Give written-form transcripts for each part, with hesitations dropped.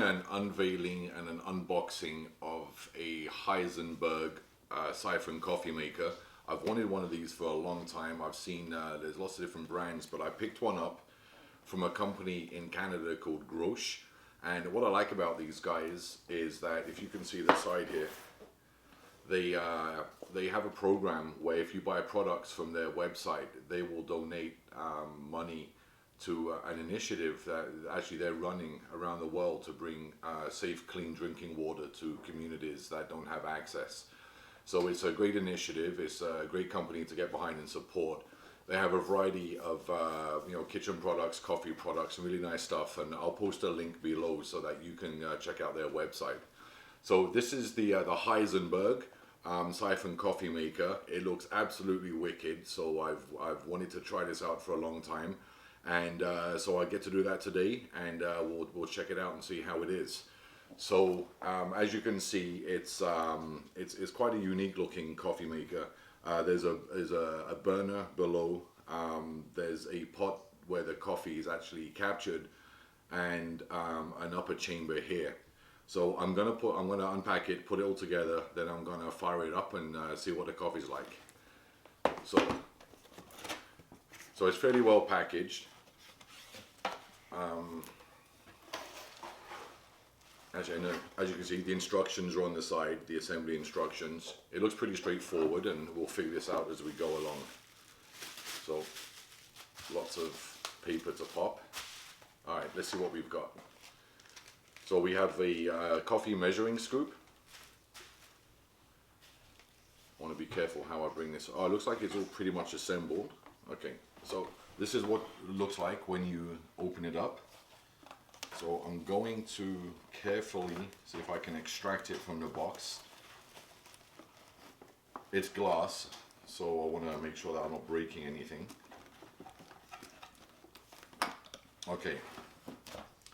an unveiling and an unboxing of a Heisenberg siphon coffee maker. I've wanted one of these for a long time. I've seen there's lots of different brands, but I picked one up from a company in Canada called Brew. And what I like about these guys is that if you can see the side here, they have a program where if you buy products from their website, they will donate money to an initiative that actually they're running around the world to bring safe, clean drinking water to communities that don't have access. So it's a great initiative. It's a great company to get behind and support. They have a variety of kitchen products, coffee products, really nice stuff. And I'll post a link below so that you can check out their website. So this is the Heisenberg siphon coffee maker. It looks absolutely wicked. So I've wanted to try this out for a long time. And so I get to do that today, and we'll check it out and see how it is. So as you can see, it's quite a unique looking coffee maker. There's a burner below. There's a pot where the coffee is actually captured, and an upper chamber here. So I'm gonna unpack it, put it all together, then I'm gonna fire it up and see what the coffee's like. So it's fairly well packaged. Actually, as you can see, the instructions are on the side, the assembly instructions. It looks pretty straightforward, and we'll figure this out as we go along. So lots of paper to pop. All right, let's see what we've got. So we have a coffee measuring scoop. I want to be careful how I bring this. Oh, it looks like it's all pretty much assembled. Okay, so this is what it looks like when you open it up. So I'm going to carefully see if I can extract it from the box. It's glass, so I want to make sure that I'm not breaking anything. Okay,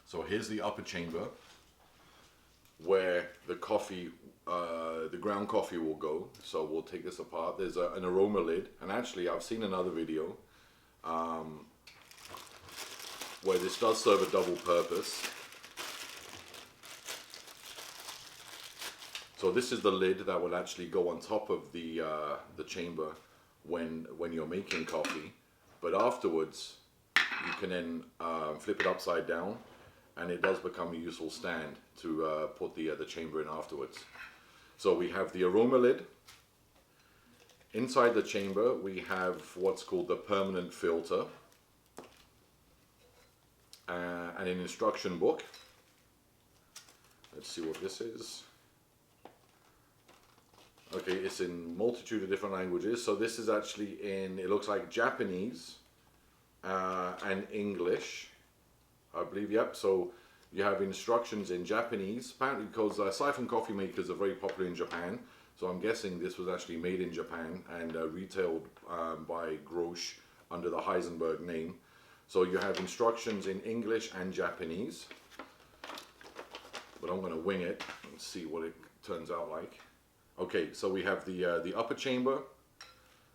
so here's the upper chamber where the coffee, the ground coffee will go. So we'll take this apart. There's an aroma lid, and actually I've seen another video where this does serve a double purpose. So this is the lid that will actually go on top of the chamber when you're making coffee. But afterwards, you can then flip it upside down, and it does become a useful stand to put the chamber in afterwards. So we have the aroma lid. Inside the chamber, we have what's called the permanent filter. And an instruction book. Let's see what this is. Okay, it's in multitude of different languages. So this is actually in, it looks like Japanese and English, I believe. Yep. So you have instructions in Japanese, apparently because siphon coffee makers are very popular in Japan. So I'm guessing this was actually made in Japan and retailed by Grosch under the Heisenberg name. So you have instructions in English and Japanese, but I'm going to wing it and see what it turns out like. Okay, so we have the upper chamber,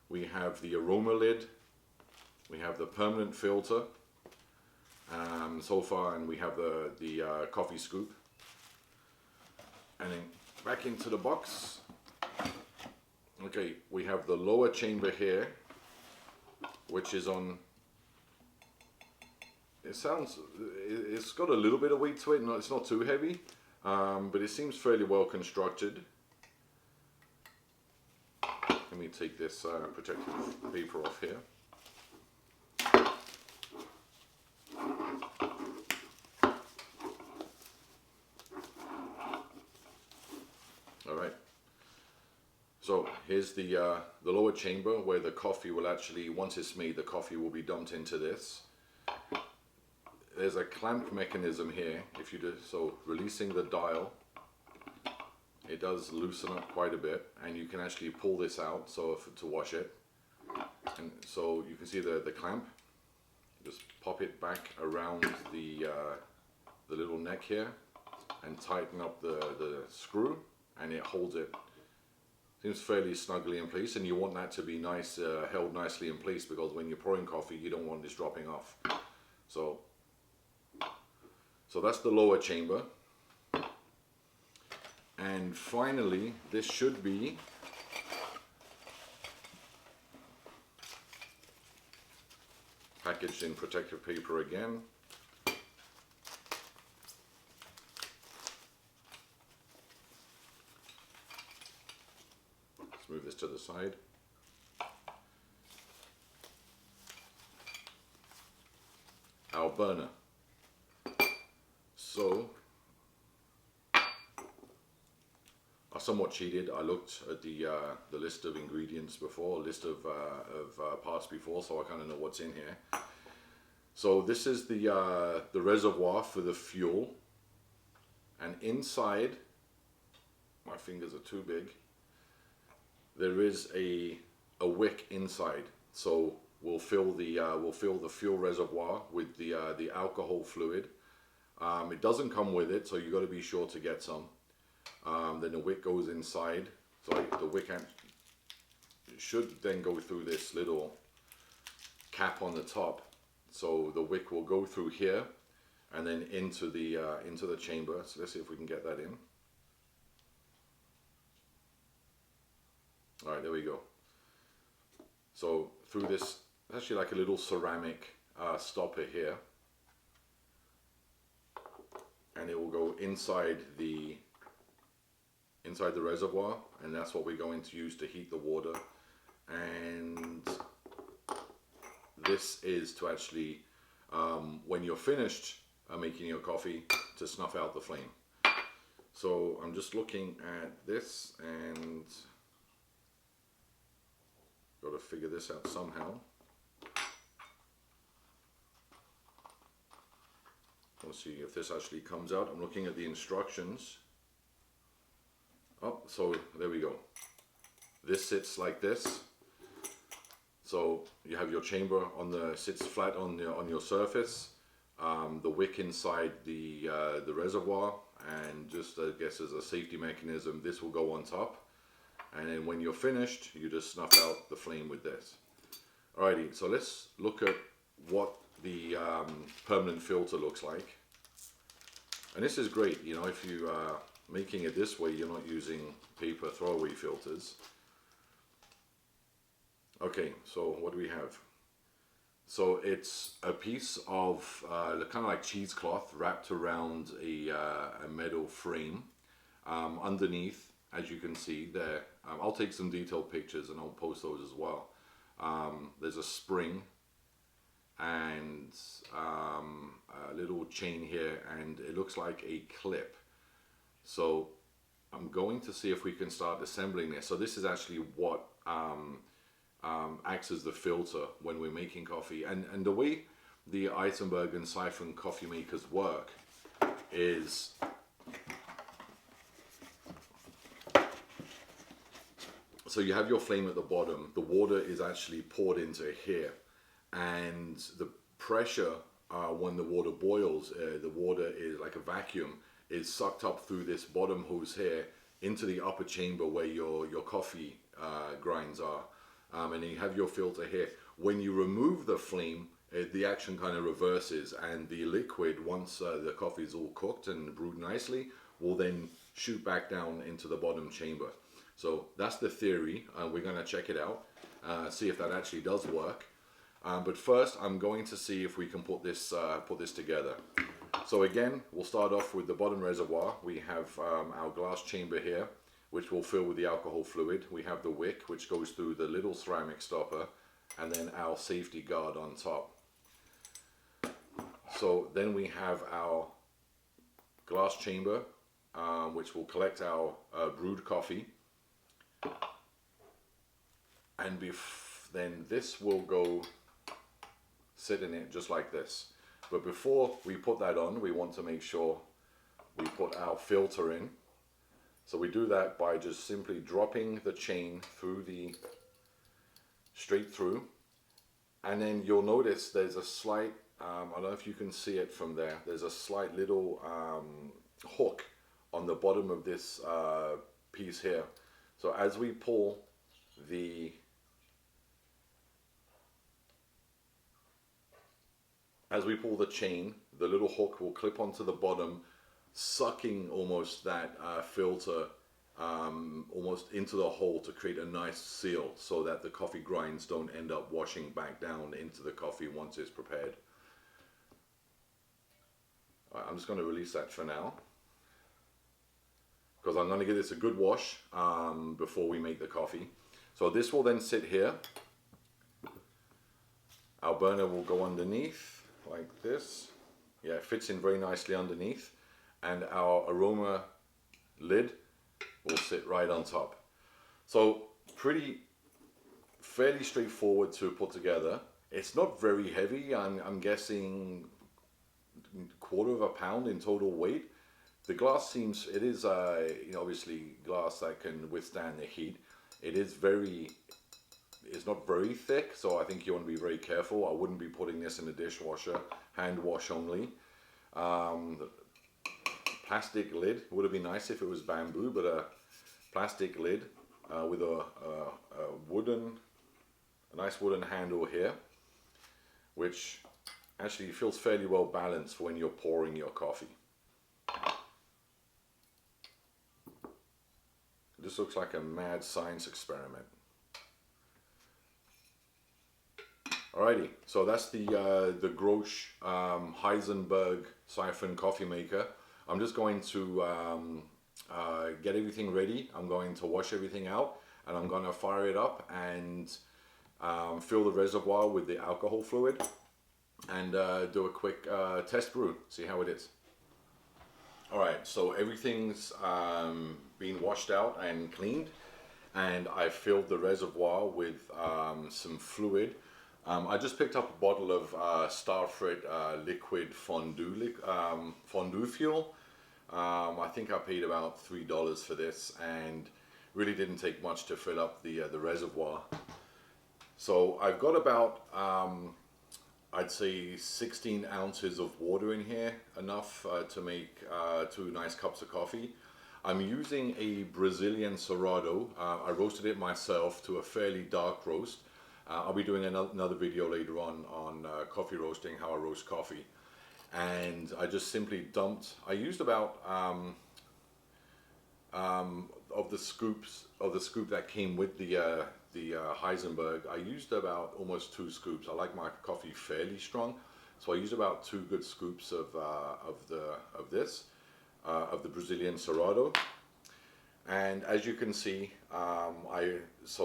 we have the aroma lid, we have the permanent filter so far, and we have the coffee scoop. And then back into the box. Okay, we have the lower chamber here, which is on. It's got a little bit of weight to it. No, it's not too heavy, but it seems fairly well constructed. Let me take this protective paper off here. All right. So here's the lower chamber where the coffee will actually, once it's made, the coffee will be dumped into this. There's a clamp mechanism here. If you do so, releasing the dial, it does loosen up quite a bit, and you can actually pull this out to wash it. And so you can see the clamp. Just pop it back around the little neck here, and tighten up the screw, and it holds it. Seems fairly snugly in place, and you want that to be nice, held nicely in place, because when you're pouring coffee, you don't want this dropping off. So that's the lower chamber. And finally, this should be packaged in protective paper again. Let's move this to the side. Our burner. So I somewhat cheated. I looked at the list of ingredients before, list of parts before, so I kind of know what's in here. So this is the reservoir for the fuel, and inside, my fingers are too big, there is a wick inside. So we'll fill the fuel reservoir with the alcohol fluid. It doesn't come with it, so you got to be sure to get some. Then the wick goes inside. So the wick should then go through this little cap on the top. So the wick will go through here and then into the chamber. So let's see if we can get that in. All right, there we go. So through this, actually like a little ceramic stopper here, and it will go inside the reservoir, and that's what we're going to use to heat the water. And this is to actually, when you're finished making your coffee, to snuff out the flame. So I'm just looking at this and got to figure this out somehow. We'll see if this actually comes out. I'm looking at the instructions. Oh, so there we go. This sits like this. So you have your chamber sits flat on your surface. The wick inside the reservoir, and just I guess as a safety mechanism, this will go on top. And then when you're finished, you just snuff out the flame with this. Alrighty, so let's look at what the permanent filter looks like. And this is great, you know, if you are making it this way, you're not using paper throwaway filters. Okay, so what do we have? So it's a piece of kind of like cheesecloth wrapped around a metal frame. Underneath, as you can see there, I'll take some detailed pictures and I'll post those as well. There's a spring and a little chain here, and it looks like a clip. So I'm going to see if we can start assembling this. So this is actually what acts as the filter when we're making coffee. And the way the Heisenberg and siphon coffee makers work is so you have your flame at the bottom, the water is actually poured into here, and the pressure when the water boils, the water is like a vacuum, is sucked up through this bottom hose here into the upper chamber where your coffee grinds are. And then you have your filter here. When you remove the flame, the action kind of reverses, and the liquid, once the coffee is all cooked and brewed nicely, will then shoot back down into the bottom chamber. So that's the theory. We're going to check it out, see if that actually does work. But first, I'm going to see if we can put this together. So again, we'll start off with the bottom reservoir. We have our glass chamber here, which will fill with the alcohol fluid. We have the wick, which goes through the little ceramic stopper, and then our safety guard on top. So then we have our glass chamber, which will collect our brewed coffee. And then this will go sit in it just like this. But before we put that on, we want to make sure we put our filter in. So we do that by just simply dropping the chain through straight through. And then you'll notice there's a slight, I don't know if you can see it from there, there's a slight little hook on the bottom of this piece here. So as we pull the chain, the little hook will clip onto the bottom sucking almost that filter almost into the hole to create a nice seal so that the coffee grinds don't end up washing back down into the coffee once it's prepared. All right, I'm just going to release that for now because I'm going to give this a good wash before we make the coffee. So this will then sit here. Our burner will go underneath like this. Yeah, it fits in very nicely underneath. And our aroma lid will sit right on top. So fairly straightforward to put together. It's not very heavy. I'm guessing quarter of a pound in total weight. The glass seems, it is obviously glass that can withstand the heat. It's not very thick, so I think you want to be very careful. I wouldn't be putting this in the dishwasher, hand wash only. Plastic lid would have been nice if it was bamboo, but a plastic lid with a nice wooden handle here, which actually feels fairly well balanced for when you're pouring your coffee. This looks like a mad science experiment. Alrighty, so that's the Grosch Heisenberg siphon coffee maker. I'm just going to get everything ready. I'm going to wash everything out, and I'm going to fire it up and fill the reservoir with the alcohol fluid and do a quick test brew, see how it is. Alright, so everything's been washed out and cleaned, and I filled the reservoir with some fluid. I just picked up a bottle of Starfrit liquid fondue fuel. I think I paid about $3 for this, and really didn't take much to fill up the reservoir. So I've got about I'd say 16 ounces of water in here, enough to make 2 nice cups of coffee. I'm using a Brazilian Cerrado. I roasted it myself to a fairly dark roast. I'll be doing another video later on coffee roasting, how I roast coffee. And I just simply dumped, I used about of the scoop that came with the Heisenberg, I used about almost 2 scoops. I like my coffee fairly strong, so I used about 2 good scoops of the Brazilian Cerrado. And as you can see, I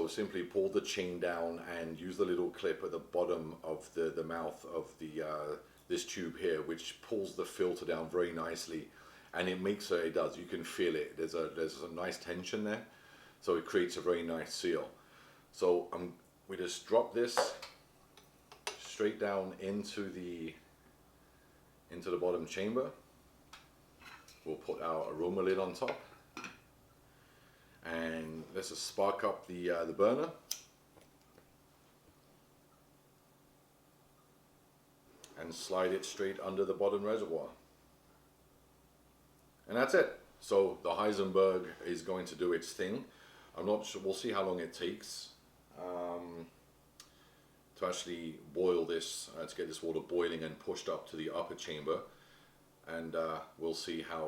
simply pulled the chain down and used the little clip at the bottom of the mouth of this tube here, which pulls the filter down very nicely, and it makes it does. You can feel it. There's a nice tension there, so it creates a very nice seal. So we just drop this straight down into the bottom chamber. We'll put our aroma lid on top, and let's just spark up the burner. And slide it straight under the bottom reservoir. And that's it. So the Heisenberg is going to do its thing. I'm not sure, we'll see how long it takes to actually boil this, to get this water boiling and pushed up to the upper chamber. And we'll see how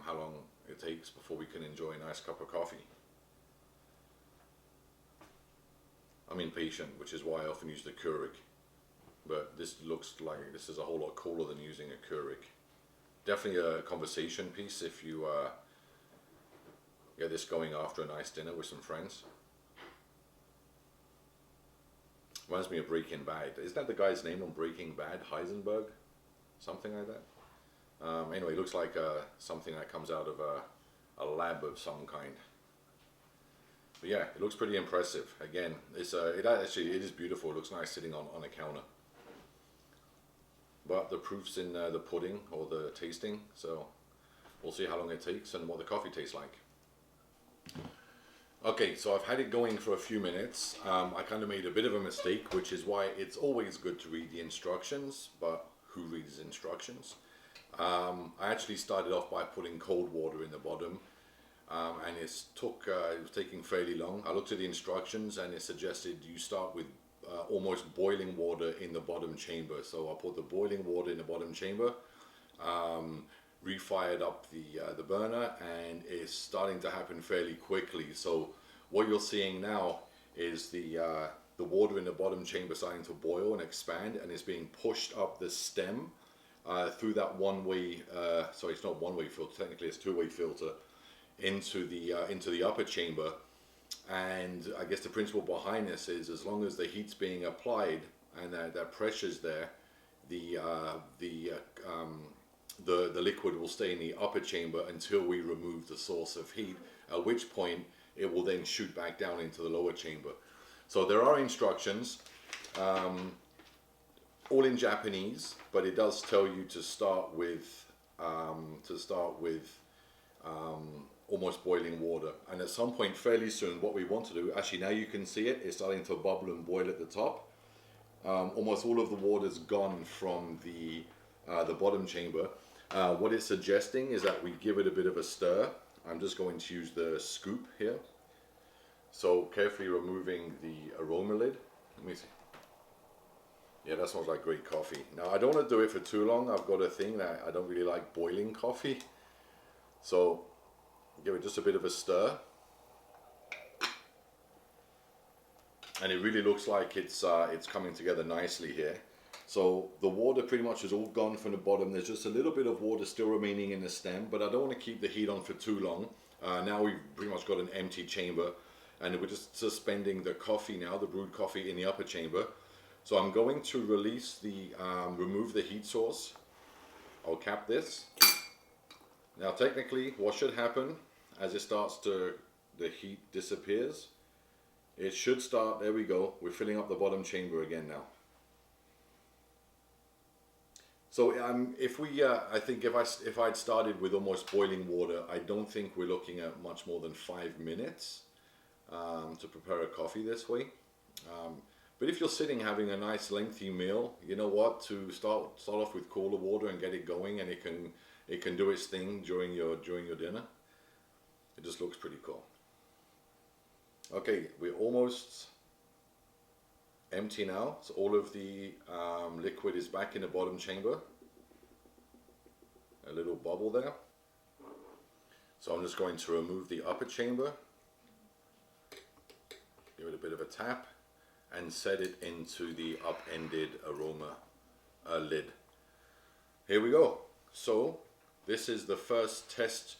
long it takes before we can enjoy a nice cup of coffee. I'm impatient, which is why I often use the Keurig. But this looks like this is a whole lot cooler than using a Keurig. Definitely a conversation piece if you get this going after a nice dinner with some friends. Reminds me of Breaking Bad. Isn't that the guy's name on Breaking Bad? Heisenberg? Something like that? Anyway, it looks like something that comes out of a lab of some kind. But yeah, it looks pretty impressive. Again, it is beautiful. It looks nice sitting on a counter. But the proof's in the pudding or the tasting, so we'll see how long it takes and what the coffee tastes like. Okay, so I've had it going for a few minutes. I kind of made a bit of a mistake, which is why it's always good to read the instructions, but who reads instructions? I actually started off by putting cold water in the bottom, and it was taking fairly long. I looked at the instructions and it suggested you start with almost boiling water in the bottom chamber. So I put the boiling water in the bottom chamber, refired up the burner, and it's starting to happen fairly quickly. So what you're seeing now is the water in the bottom chamber starting to boil and expand, and it's being pushed up the stem through that one-way, sorry, it's not one-way filter, technically it's two-way filter, into the upper chamber. And I guess the principle behind this is, as long as the heat's being applied and that pressure's there, the liquid will stay in the upper chamber until we remove the source of heat, at which point it will then shoot back down into the lower chamber. So there are instructions, all in Japanese, but it does tell you to start with almost boiling water. And at some point fairly soon, what we want to do, actually now you can see it, it's starting to bubble and boil at the top. Almost all of the water's gone from the bottom chamber. What it's suggesting is that we give it a bit of a stir. I'm just going to use the scoop here. So carefully removing the aroma lid. Let me see. Yeah, that smells like great coffee. Now I don't want to do it for too long. I've got a thing that I don't really like boiling coffee. So give it just a bit of a stir. And it really looks like it's coming together nicely here. So the water pretty much is all gone from the bottom. There's just a little bit of water still remaining in the stem, but I don't want to keep the heat on for too long. Now we've pretty much got an empty chamber, and we're just suspending the coffee now, the brewed coffee, in the upper chamber. So I'm going to release remove the heat source. I'll cap this. Now technically what should happen as the heat disappears, it should start, there we go, we're filling up the bottom chamber again now. So I think if I'd started with almost boiling water, I don't think we're looking at much more than 5 minutes to prepare a coffee this way. But if you're sitting having a nice lengthy meal, you know what, to start off with cooler water and get it going, and it can do its thing during your dinner. It just looks pretty cool. Okay, we're almost empty now, so all of the liquid is back in the bottom chamber. A little bubble there. So I'm just going to remove the upper chamber, give it a bit of a tap, and set it into the upended aroma lid. Here we go. So this is the first test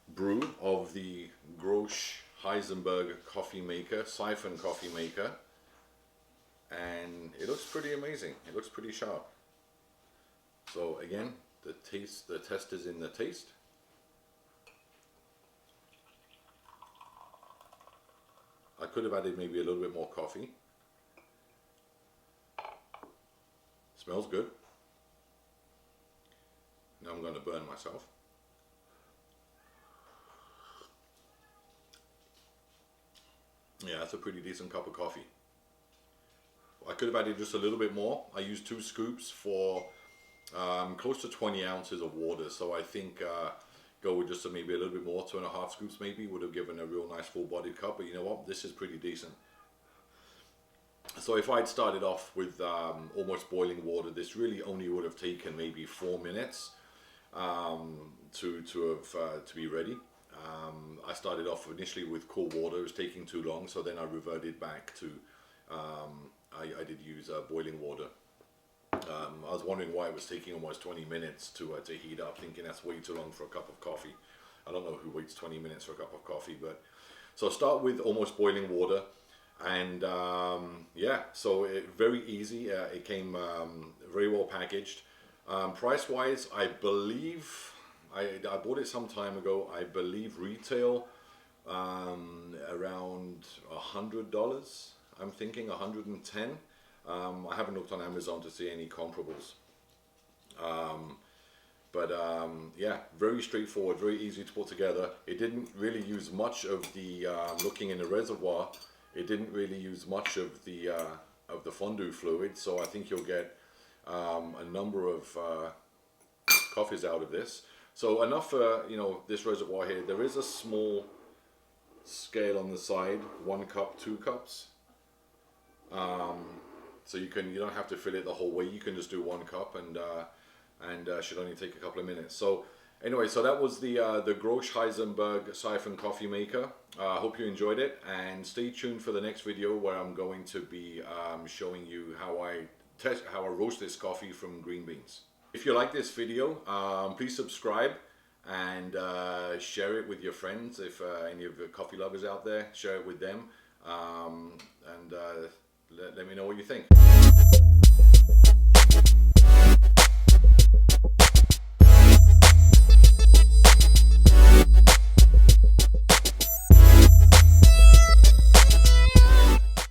brew of the Grosch Heisenberg coffee maker, siphon coffee maker, and it looks pretty amazing. It looks pretty sharp. So again, the test is in the taste. I could have added maybe a little bit more coffee. Smells good. Now I'm going to burn myself. Yeah, that's a pretty decent cup of coffee. I could have added just a little bit more. I used 2 scoops for close to 20 ounces of water, so I think go with just maybe a little bit more, 2.5 scoops maybe, would have given a real nice full-bodied cup. But you know what, this is pretty decent. So if I'd started off with almost boiling water, this really only would have taken maybe 4 minutes to be ready. I started off initially with cool water. It was taking too long, so then I reverted back to I did use boiling water. I was wondering why it was taking almost 20 minutes to heat up, thinking that's way too long for a cup of coffee. I don't know who waits 20 minutes for a cup of coffee, but so start with almost boiling water. And yeah, so very easy. It came very well packaged. Price wise, I believe I bought it some time ago. I believe retail around $100. I'm thinking 110. I haven't looked on Amazon to see any comparables. Yeah, very straightforward, very easy to put together. It didn't really use much of the looking in the reservoir. It didn't really use much of the fondue fluid, so I think you'll get a number of coffees out of this. So enough for this reservoir here. There is a small scale on the side, 1 cup, 2 cups. So you don't have to fill it the whole way. You can just do 1 cup, and should only take a couple of minutes. So Anyway, so that was the Grosch Heisenberg siphon coffee maker. I hope you enjoyed it, and stay tuned for the next video where I'm going to be showing you how I roast this coffee from green beans. If you like this video, please subscribe and share it with your friends. If any of the coffee lovers out there, share it with them, and let me know what you think.